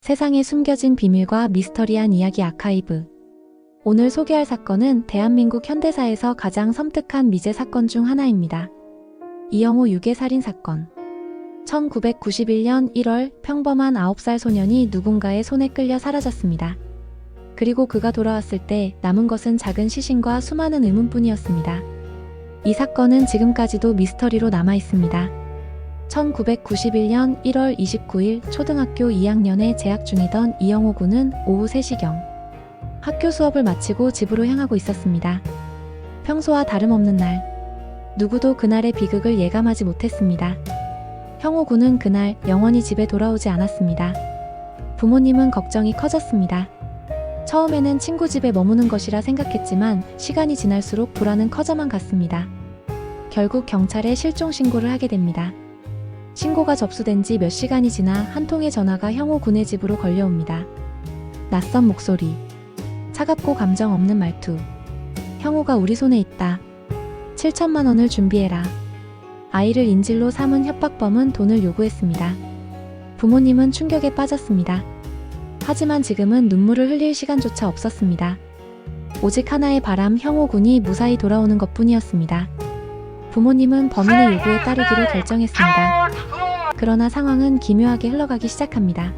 세상에 숨겨진 비밀과 미스터리한 이야기 아카이브. 오늘 소개할 사건은 대한민국 현대사에서 가장 섬뜩한 미제 사건 중 하나입니다. 이영호 유괴 살인 사건. 1991년 1월 평범한 9살 소년이 누군가의 손에 끌려 사라졌습니다. 그리고 그가 돌아왔을 때 남은 것은 작은 시신과 수많은 의문뿐이었습니다. 이 사건은 지금까지도 미스터리로 남아 있습니다. 1991년 1월 29일 초등학교 2학년에 재학 중이던 이영호 군은 오후 3시경 학교 수업을 마치고 집으로 향하고 있었습니다. 평소와 다름없는 날, 누구도 그날의 비극을 예감하지 못했습니다. 형호 군은 그날 영원히 집에 돌아오지 않았습니다. 부모님은 걱정이 커졌습니다. 처음에는 친구 집에 머무는 것이라 생각했지만 시간이 지날수록 불안은 커져만 갔습니다. 결국 경찰에 실종 신고를 하게 됩니다. 신고가 접수된 지 몇 시간이 지나 한 통의 전화가 형호 군의 집으로 걸려옵니다. 낯선 목소리, 차갑고 감정 없는 말투. 형호가 우리 손에 있다. 7천만 원을 준비해라. 아이를 인질로 삼은 협박범은 돈을 요구했습니다. 부모님은 충격에 빠졌습니다. 하지만 지금은 눈물을 흘릴 시간조차 없었습니다. 오직 하나의 바람, 형호 군이 무사히 돌아오는 것뿐이었습니다. 부모님은 범인의 요구에 따르기로 결정했습니다. 그러나 상황은 기묘하게 흘러가기 시작합니다.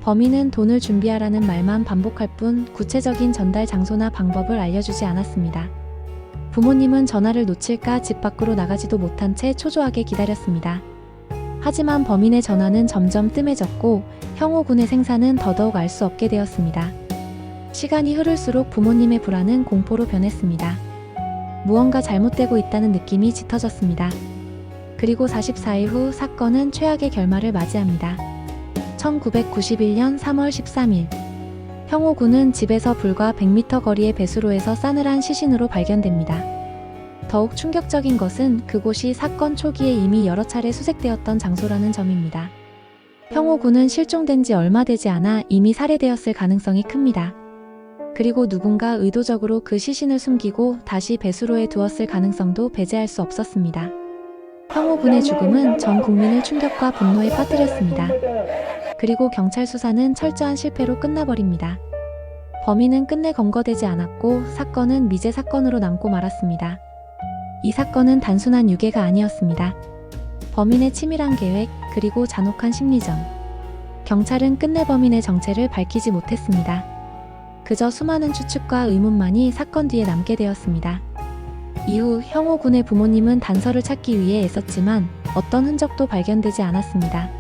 범인은 돈을 준비하라는 말만 반복할 뿐 구체적인 전달 장소나 방법을 알려주지 않았습니다. 부모님은 전화를 놓칠까 집 밖으로 나가지도 못한 채 초조하게 기다렸습니다. 하지만 범인의 전화는 점점 뜸해졌고 형호 군의 생사는 더더욱 알 수 없게 되었습니다. 시간이 흐를수록 부모님의 불안은 공포로 변했습니다. 무언가 잘못되고 있다는 느낌이 짙어졌습니다. 그리고 44일 후 사건은 최악의 결말을 맞이합니다. 1991년 3월 13일 형호 군은 집에서 불과 100m 거리의 배수로에서 싸늘한 시신으로 발견됩니다. 더욱 충격적인 것은 그곳이 사건 초기에 이미 여러 차례 수색되었던 장소라는 점입니다. 형호 군은 실종된 지 얼마 되지 않아 이미 살해되었을 가능성이 큽니다. 그리고 누군가 의도적으로 그 시신을 숨기고 다시 배수로에 두었을 가능성도 배제할 수 없었습니다. 형호 군의 죽음은 전 국민을 충격과 분노에 빠뜨렸습니다. 그리고 경찰 수사는 철저한 실패로 끝나버립니다. 범인은 끝내 검거되지 않았고 사건은 미제 사건으로 남고 말았습니다. 이 사건은 단순한 유괴가 아니었습니다. 범인의 치밀한 계획, 그리고 잔혹한 심리전. 경찰은 끝내 범인의 정체를 밝히지 못했습니다. 그저 수많은 추측과 의문만이 사건 뒤에 남게 되었습니다. 이후 형호 군의 부모님은 단서를 찾기 위해 애썼지만 어떤 흔적도 발견되지 않았습니다.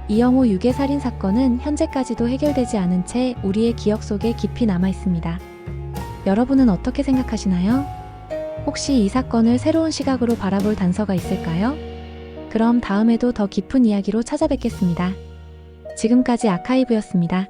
이영호 유괴 살인 사건은 현재까지도 해결되지 않은 채 우리의 기억 속에 깊이 남아 있습니다. 여러분은 어떻게 생각하시나요? 혹시 이 사건을 새로운 시각으로 바라볼 단서가 있을까요? 그럼 다음에도 더 깊은 이야기로 찾아뵙겠습니다. 지금까지 아카이브였습니다.